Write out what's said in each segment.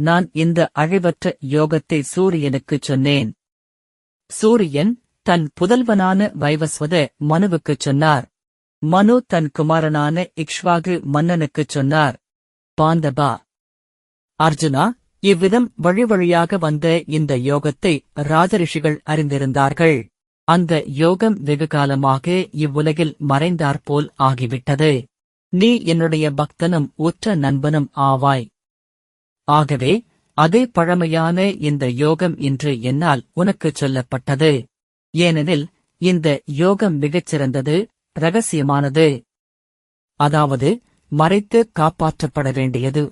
நான் இந்த அழிவற்ற யோகத்தை சூரியனுக்குச் சொன்னேன். சூரியன் தன் புதல்வனான வைவஸ்வத மனுவுக்குச் சொன்னார். மனு தன் குமாரனான இக்ஷ்வாகு மன்னனுக்குச் சொன்னார். பாந்தபா. அர்ஜுனா, இவ்விதம் வழி வழியாக வந்த இந்த யோகத்தை ராஜரிஷிகள் அறிந்திருந்தார்கள். அந்த யோகம் வெகுகாலமாக இவ்வுலகில் மறைந்தாற்போல் ஆகிவிட்டது. நீ என்னுடைய பக்தனும் உற்ற நண்பனும் ஆவாய். ஆகவே அதே பழமையான இந்த யோகம் இன்று என்னால் உனக்குச் சொல்லப்பட்டது. ஏனெனில் இந்த யோகம் மிகச்சிறந்தது, இரகசியமானது. அதாவது மறைத்து காப்பாற்றப்பட வேண்டியது.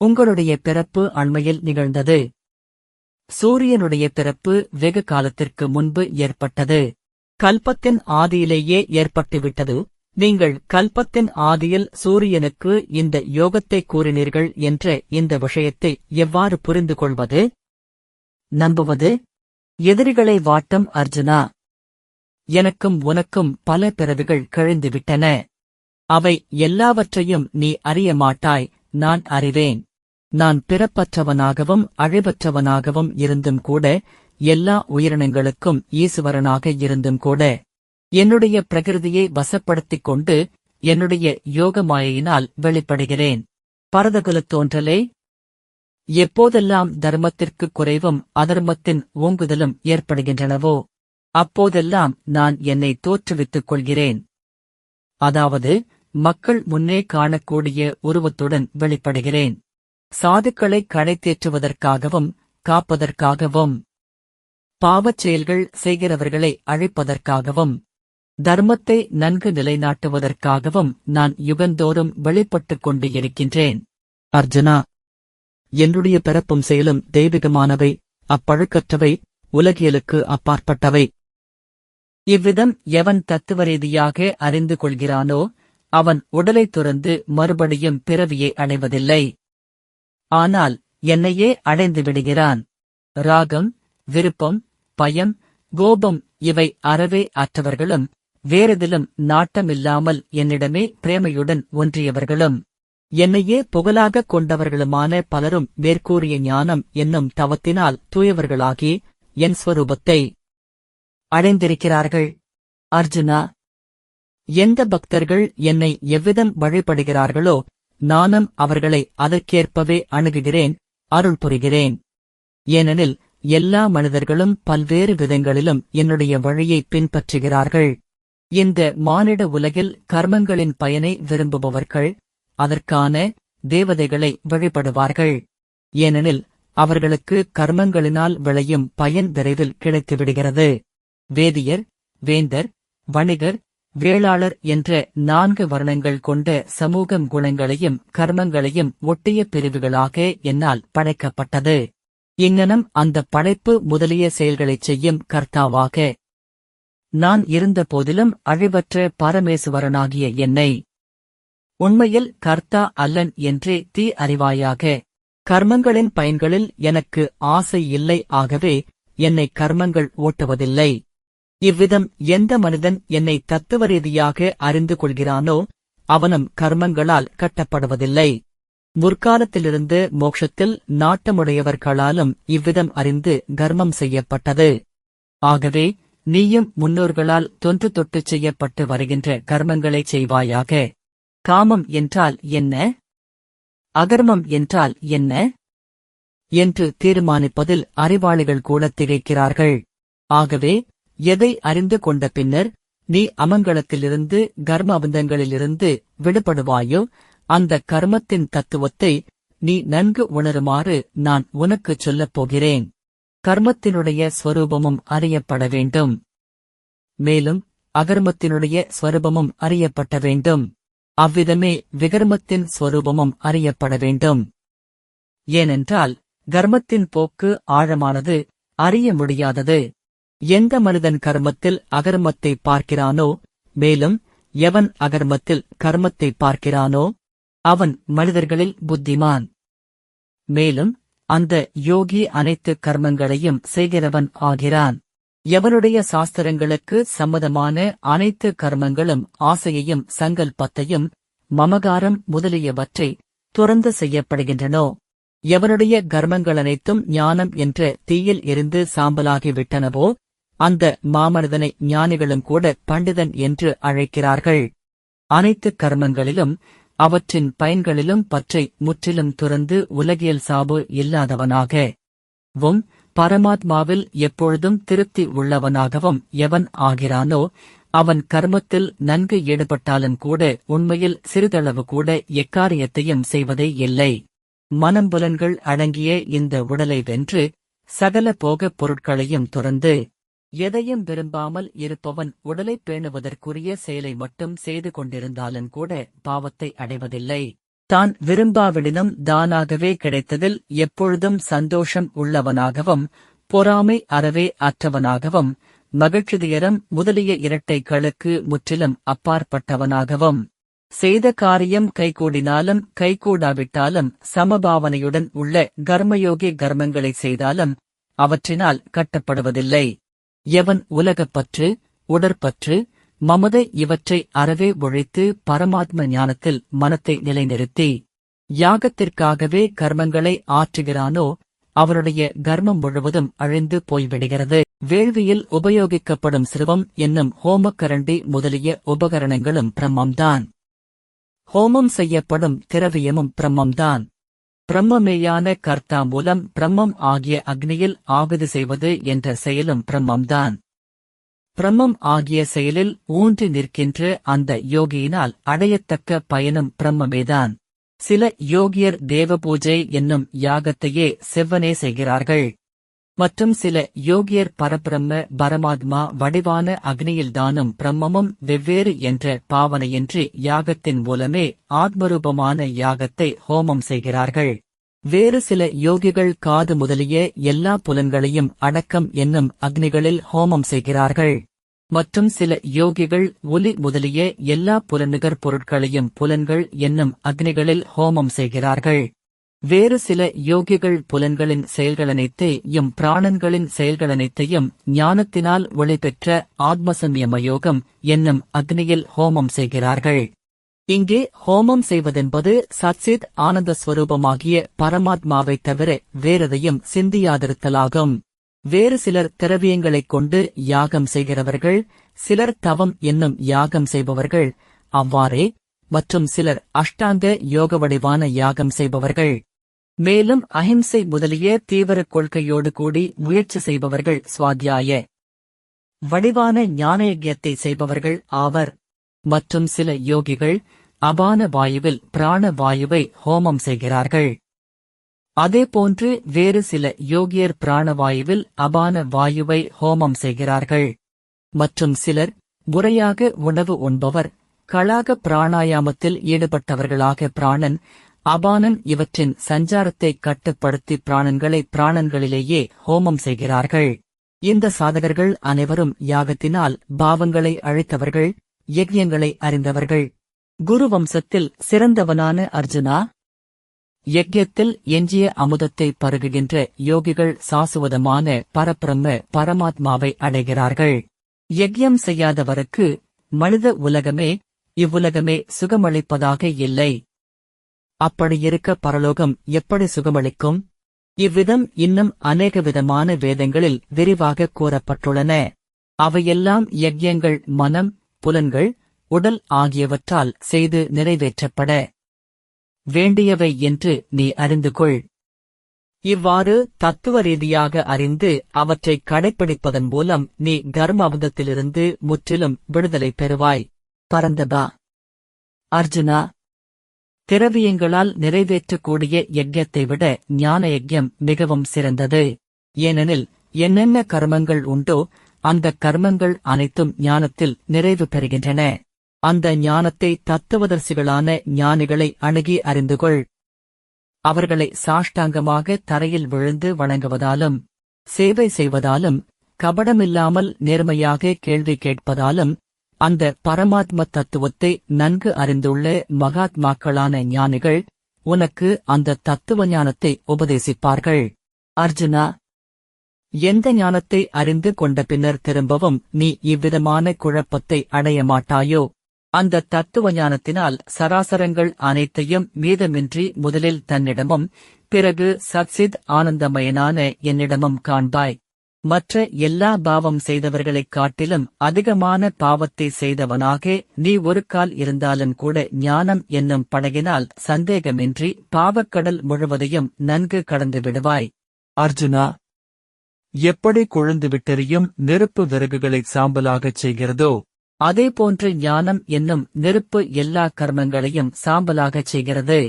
உங்களுடைய பிறப்பு அண்மையில் நிகழ்ந்தது. சூரியனுடைய பிறப்பு வெகு காலத்திற்கு முன்பு ஏற்பட்டது. கல்பத்தின் ஆதியிலேயே ஏற்பட்டுவிட்டது. நீங்கள் கல்பத்தின் ஆதியில் சூரியனுக்கு இந்த யோகத்தை கூறினீர்கள் என்ற இந்த விஷயத்தை எவ்வாறு புரிந்து கொள்வது, நம்புவது? எதிரிகளை வாட்டும் அர்ஜுனா, எனக்கும் உனக்கும் பல பிறவிகள் கழிந்துவிட்டன. அவை எல்லாவற்றையும் நீ அறிய மாட்டாய், நான் அறிவேன். நான் பிறப்பற்றவனாகவும் அழிவற்றவனாகவும் இருந்தும் கூட, எல்லா உயிரினங்களுக்கும் ஈசுவரனாக இருந்தும் கூட, என்னுடைய பிரகிருதியை வசப்படுத்திக் கொண்டு என்னுடைய யோகமாயினால் வெளிப்படுகிறேன். பரதகுலத் தோன்றலே, எப்போதெல்லாம் தர்மத்திற்கு குறைவும் அதர்மத்தின் ஓங்குதலும் ஏற்படுகின்றனவோ அப்போதெல்லாம் நான் என்னை தோற்றுவித்துக் கொள்கிறேன். அதாவது மக்கள் முன்னே காணக்கூடிய உருவத்துடன் வெளிப்படுகிறேன். சாதுக்களை கடைத்தேற்றுவதற்காகவும் காப்பதற்காகவும், பாவச் செயல்கள் செய்கிறவர்களை அழிப்பதற்காகவும், தர்மத்தை நன்கு நிலைநாட்டுவதற்காகவும் நான் யுகந்தோறும் வெளிப்பட்டுக் கொண்டு இருக்கின்றேன். அர்ஜுனா, என்னுடைய பிறப்பும் செயலும் தெய்வீகமானவை, அப்பழுக்கற்றவை, உலகியலுக்கு அப்பாற்பட்டவை. இவ்விதம் எவன் தத்துவரீதியாக அறிந்து கொள்கிறானோ அவன் உடலை துறந்து மறுபடியும் பிறவியை அடைவதில்லை. ஆனால் என்னையே அடைந்து விடுகிறான். ராகம், விருப்பம், பயம், கோபம் இவை அறவே அற்றவர்களும், வேறெதிலும் நாட்டமில்லாமல் என்னிடமே பிரேமையுடன் ஒன்றியவர்களும், என்னையே புகழாகக் கொண்டவர்களுமான பலரும் மேற்கூறிய ஞானம் என்னும் தவத்தினால் தூயவர்களாகி என் ஸ்வரூபத்தை அடைந்திருக்கிறார்கள். அர்ஜுனா, எந்த பக்தர்கள் என்னை எவ்விதம் வழிபடுகிறார்களோ நானும் அவர்களை அதற்கேற்பவே அணுகுகிறேன், அருள் புரிகிறேன். ஏனெனில் எல்லா மனிதர்களும் பல்வேறு விதங்களிலும் என்னுடைய வழியை பின்பற்றுகிறார்கள். இந்த மானிட உலகில் கர்மங்களின் பயனை விரும்புபவர்கள் அதற்கான தேவதைகளை வழிபடுவார்கள். ஏனெனில் அவர்களுக்கு கர்மங்களினால் விளையும் பயன் விரைவில் கிடைத்துவிடுகிறது. வேதியர், வேந்தர், வணிகர், வேளாளர் என்ற 4 வர்ணங்கள் கொண்ட சமூகம் குணங்களையும் கர்மங்களையும் ஒட்டிய பிரிவுகளாக என்னால் படைக்கப்பட்டது. இங்ஙனம் அந்த படைப்பு முதலிய செயல்களைச் செய்யும் கர்த்தாவாக நான் இருந்த போதிலும் அழிவற்ற பரமேசுவரனாகிய என்னை உண்மையில் கர்த்தா அல்லன் என்றே தீ அறிவாயாக. கர்மங்களின் பயன்களில் எனக்கு ஆசை இல்லை, ஆகவே என்னை கர்மங்கள் ஓட்டுவதில்லை. இவ்விதம் எந்த மனிதன் என்னை தத்துவரீதியாக அறிந்து கொள்கிறானோ அவனும் கர்மங்களால் கட்டப்படுவதில்லை. முற்காலத்திலிருந்து மோட்சத்தில் நாட்டமுடையவர்களாலும் இவ்விதம் அறிந்து கர்மம் செய்யப்பட்டது. ஆகவே நீயும் முன்னோர்களால் தொன்று தொட்டுச் செய்யப்பட்டு வருகின்ற கர்மங்களைச் செய்வாயாக. காமம் என்றால் என்ன, அகர்மம் என்றால் என்ன என்று தீர்மானிப்பதில் அறிவாளிகள் கூட திகைக்கிறார்கள். ஆகவே எதை அறிந்து கொண்ட பின்னர் நீ அமங்கலத்திலிருந்து கர்மபந்தங்களிலிருந்து விடுபடுவாயோ அந்த கர்மத்தின் தத்துவத்தை நீ நன்கு உணருமாறு நான் உனக்குச் சொல்லப் போகிறேன். கர்மத்தினுடைய ஸ்வரூபமும் அறியப்பட வேண்டும், மேலும் அகர்மத்தினுடைய ஸ்வரூபமும் அறியப்பட வேண்டும். அவ்விதமே விகர்மத்தின் ஸ்வரூபமும் அறியப்பட வேண்டும். ஏனென்றால் கர்மத்தின் போக்கு ஆழமானது, அறிய முடியாதது. எந்த மனிதன் கர்மத்தில் அகர்மத்தை பார்க்கிறானோ, மேலும் எவன் அகர்மத்தில் கர்மத்தை பார்க்கிறானோ அவன் மனிதர்களில் புத்திமான். மேலும் அந்த யோகி அனைத்து கர்மங்களையும் செய்கிறவன் ஆகிறான். எவனுடைய சாஸ்திரங்களுக்கு சம்மதமான அனைத்து கர்மங்களும் ஆசையையும் சங்கல்பத்தையும் மமகாரம் முதலியவற்றை துறந்து செய்யப்படுகின்றனோ எவனுடைய கர்மங்களனைத்தும் ஞானம் என்ற தீயில் எரிந்து சாம்பலாகி விட்டனவோ அந்த மாமனிதனை ஞானிகளும் கூட பண்டிதன் என்று அழைக்கிறார்கள். அனைத்து கர்மங்களிலும் அவற்றின் பயன்களிலும் பற்றை முற்றிலும் துறந்து உலகியல் சாபு இல்லாதவனாகவும் பரமாத்மாவில் எப்பொழுதும் திருப்தி உள்ளவனாகவும் எவன் ஆகிறானோ அவன் கர்மத்தில் நன்கு ஈடுபட்டாலும் கூட உண்மையில் சிறிதளவு கூட எக்காரியத்தையும் செய்வதே இல்லை. மனம்புலன்கள் அடங்கிய இந்த உடலை வென்று சகல போகப் பொருட்களையும் துறந்து எதையும் விரும்பாமல் இருப்பவன் உடலைப் பேணுவதற்குரிய செயலை மட்டும் செய்து கொண்டிருந்தாலும் கூட பாவத்தை அடைவதில்லை. தான் விரும்பாவிடனும் தானாகவே கிடைத்ததில் எப்பொழுதும் சந்தோஷம் உள்ளவனாகவும் பொறாமை அறவே அற்றவனாகவும் மகிழ்ச்சிதுயரம் முதலிய இரட்டைகளுக்கு முற்றிலும் அப்பாற்பட்டவனாகவும் செய்த காரியம் கைகூடினாலும் கைகூடாவிட்டாலும் சமபாவனையுடன் உள்ள கர்மயோகி கர்மங்களை செய்தாலும் அவற்றினால் கட்டப்படுவதில்லை. எவன் உலகப்பற்று உடற்பற்று மமதை இவற்றை அறவே ஒழித்து பரமாத்ம ஞானத்தில் மனத்தை நிலைநிறுத்தி யாகத்திற்காகவே கர்மங்களை ஆற்றுகிறானோ அவருடைய கர்மம் முழுவதும் அழிந்து போய்விடுகிறது. வேள்வியில் உபயோகிக்கப்படும் சிறுவம் என்னும் ஹோமக்கரண்டி முதலிய உபகரணங்களும் பிரம்மம்தான். ஹோமம் செய்யப்படும் திரவியமும் பிரம்மம்தான். பிரம்மமேயான கர்த்தா மூலம் பிரம்மம் ஆகிய அக்னியில் ஆகுதி செய்வது என்ற செயலும் பிரம்மம்தான். பிரம்மம் ஆகிய செயலில் ஊன்றி நிற்கின்ற அந்த யோகியினால் அடையத்தக்க பயனும் பிரம்மமேதான். சில யோகியர் தேவபூஜை என்னும் யாகத்தையே செவ்வனே செய்கிறார்கள். மற்றும் சில யோகியர் பரபிரம்ம பரமாத்மா வடிவான அக்னியில்தானும் பிரம்மமும் வெவ்வேறு என்ற பாவனையின்றி யாகத்தின் மூலமே ஆத்மரூபமான யாகத்தை ஹோமம் செய்கிறார்கள். வேறு சில யோகிகள் காது முதலிய எல்லா புலன்களையும் அடக்கம் என்னும் அக்னிகளில் ஹோமம் செய்கிறார்கள். மற்றும் சில யோகிகள் ஒலி முதலிய எல்லா புலனுகர் பொருட்களையும் புலன்கள் என்னும் அக்னிகளில் ஹோமம் செய்கிறார்கள். வேறு சில யோகிகள் புலன்களின் செயல்களனைத்தையும் பிராணன்களின் செயல்களனைத்தையும் ஞானத்தினால் ஒளிபெற்ற ஆத்மசம்யமயோகம் என்னும் அக்னியில் ஹோமம் செய்கிறார்கள். இங்கே ஹோமம் செய்வதென்பது சத்சித் ஆனந்தஸ்வரூபமாகிய பரமாத்மாவைத் தவிர வேறெதையும் சிந்தியாதிருத்தலாகும். வேறு சிலர் திரவியங்களைக் கொண்டு யாகம் செய்கிறவர்கள், சிலர் தவம் என்னும் யாகம் செய்பவர்கள் அவ்வாறே, மற்றும் சிலர் அஷ்டாங்க யோக வடிவான யாகம் செய்பவர்கள். மேலும் அஹிம்சை முதலிய தீவிர கொள்கையோடு கூடி முயற்சி செய்பவர்கள் சுவாத்தியாய வடிவான ஞானயஜ்யத்தை செய்பவர்கள் ஆவர். மற்றும் சில யோகிகள் அபான வாயுவில் பிராண வாயுவை ஹோமம் செய்கிறார்கள். அதேபோன்று வேறு சில யோகியர் பிராணவாயுவில் அபான வாயுவை ஹோமம் செய்கிறார்கள். மற்றும் சிலர் முறையாக உணவு உண்பவர், களாக பிராணாயாமத்தில் ஈடுபட்டவர்களாக பிராணன் அபானன் இவற்றின் சஞ்சாரத்தை கட்டுப்படுத்தி பிராணன்களை பிராணன்களிலேயே ஹோமம் செய்கிறார்கள். இந்த சாதகர்கள் அனைவரும் யாகத்தினால் பாவங்களை அழித்தவர்கள், யஜ்யங்களை அறிந்தவர்கள். குரு வம்சத்தில் சிறந்தவனான அர்ஜுனா, யஜ்யத்தில் எஞ்சிய அமுதத்தை பருகுகின்ற யோகிகள் சாசுவதமான பரபிரம்ம பரமாத்மாவை அடைகிறார்கள். யஜ்யம் செய்யாதவருக்கு மனித உலகமே இவ்வுலகமே சுகமளிப்பதாக இல்லை. அப்படியிருக்க பரலோகம் எப்படி சுகமளிக்கும்? இவ்விதம் இன்னும் அநேக விதமான வேதங்களில் விரிவாக கூறப்பட்டுள்ளன. அவையெல்லாம் யஜ்யங்கள் மனம், புலன்கள், உடல் ஆகியவற்றால் செய்து நிறைவேற்றப்பட வேண்டியவை என்று நீ அறிந்து கொள். இவ்வாறு தத்துவ ரீதியாக அறிந்து அவற்றை கடைப்பிடிப்பதன் மூலம் நீ கர்மாபந்தத்திலிருந்து முற்றிலும் விடுதலை பெறுவாய். பரந்தபா. அர்ஜுனா, திரவியங்களால் நிறைவேற்றக்கூடிய யஜ்யத்தை விட ஞான யஜ்யம் மிகவும் சிறந்தது. ஏனெனில் என்னென்ன கர்மங்கள் உண்டோ அந்த கர்மங்கள் அனைத்தும் ஞானத்தில் நிறைவு பெறுகின்றன. அந்த ஞானத்தை தத்துவதர்சிகளான ஞானிகளை அணுகி அறிந்துகொள். அவர்களை சாஷ்டாங்கமாக தரையில் விழுந்து வணங்குவதாலும் சேவை செய்வதாலும் கபடமில்லாமல் நேர்மையாக கேள்வி கேட்பதாலும் அந்த பரமாத்ம தத்துவத்தை நன்கு அறிந்துள்ள மகாத்மாக்களான ஞானிகள் உனக்கு அந்த தத்துவ ஞானத்தை உபதேசிப்பார்கள். அர்ஜுனா, எந்த ஞானத்தை அறிந்து கொண்ட பின்னர் திரும்பவும் நீ இவ்விதமான குழப்பத்தை அடைய மாட்டாயோ அந்த தத்துவ ஞானத்தினால் சராசரங்கள் அனைத்தையும் மீதமின்றி முதலில் தன்னிடமும் பிறகு சத்சித் ஆனந்தமயனான என்னிடமும் காண்பாய். மற்ற எல்லா பாவம் செய்தவர்களைக் காட்டிலும் அதிகமான பாவத்தை செய்தவனாக நீ ஒரு கால் இருந்தாலும் கூட ஞானம் என்னும் படகினால் சந்தேகமின்றி பாவக்கடல் முழுவதையும் நன்கு கடந்து விடுவாய். அர்ஜுனா, எப்படி கொழுந்து விட்டெறியும் நெருப்பு விறகுகளை சாம்பலாகச் செய்கிறதோ அதேபோன்று ஞானம் என்னும் நெருப்பு எல்லா கர்மங்களையும் சாம்பலாகச் செய்கிறது.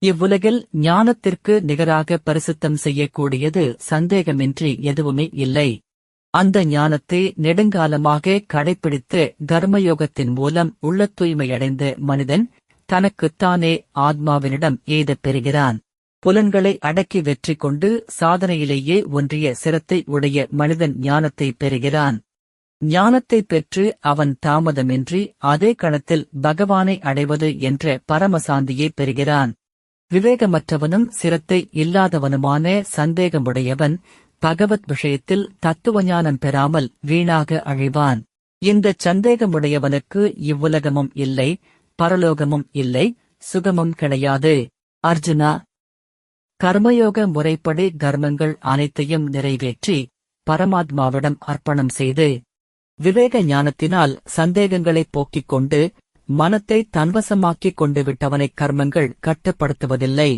இவ்வுலகில் ஞானத்திற்கு நிகராக பரிசுத்தம் செய்யக்கூடியது சந்தேகமின்றி எதுவுமே இல்லை. அந்த ஞானத்தை நெடுங்காலமாக கடைப்பிடித்து கர்மயோகத்தின் மூலம் உள்ள தூய்மையடைந்த மனிதன் தனக்குத்தானே ஆத்மாவினிடம் எய்தப் பெறுகிறான். புலன்களை அடக்கி வெற்றி கொண்டு சாதனையிலேயே ஒன்றிய சிரத்தை உடைய மனிதன் ஞானத்தை பெறுகிறான். ஞானத்தைப் பெற்று அவன் தாமதமின்றி அதே கணத்தில் பகவானை அடைவது என்ற பரமசாந்தியை பெறுகிறான். விவேகமற்றவனும் சிரத்தை இல்லாதவனுமான சந்தேகமுடையவன் பகவத் விஷயத்தில் தத்துவஞானம் பெறாமல் வீணாக அழிவான். இந்தச் சந்தேகமுடையவனுக்கு இவ்வுலகமும் இல்லை, பரலோகமும் இல்லை, சுகமும் கிடையாது. அர்ஜுனா, கர்மயோக முறைப்படி கர்மங்கள் அனைத்தையும் நிறைவேற்றி பரமாத்மாவிடம் அர்ப்பணம் செய்து விவேக ஞானத்தினால் சந்தேகங்களைப் போக்கிக் கொண்டு மனத்தை தன்வசமாக்கிக் கொண்டு விட்டவனைக் கர்மங்கள் கட்டுப்படுத்துவதில்லை.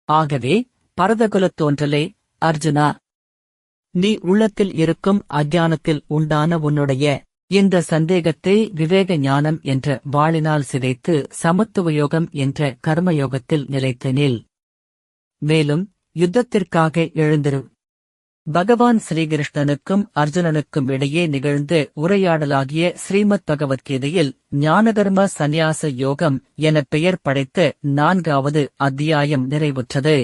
ஆகவே பரதகுலத் தோன்றலே அர்ஜுனா, நீ உள்ளத்தில் இருக்கும் அஞ்ஞானத்தில் உண்டான உன்னுடைய இந்த சந்தேகத்தை விவேக ஞானம் என்ற வாளினால் சிதைத்து சமத்துவயோகம் என்ற கர்மயோகத்தில் நிலைத்து நில். மேலும் யுத்தத்திற்காக எழுந்திரு. பகவான் ஸ்ரீகிருஷ்ணனுக்கும் அர்ஜுனனுக்கும் இடையே நிகழ்ந்த உரையாடலாகிய ஸ்ரீமத் பகவத்கீதையில் ஞானகர்ம சந்நியாச யோகம் என பெயர் படைத்த 4வது அத்தியாயம் நிறைவுற்றது.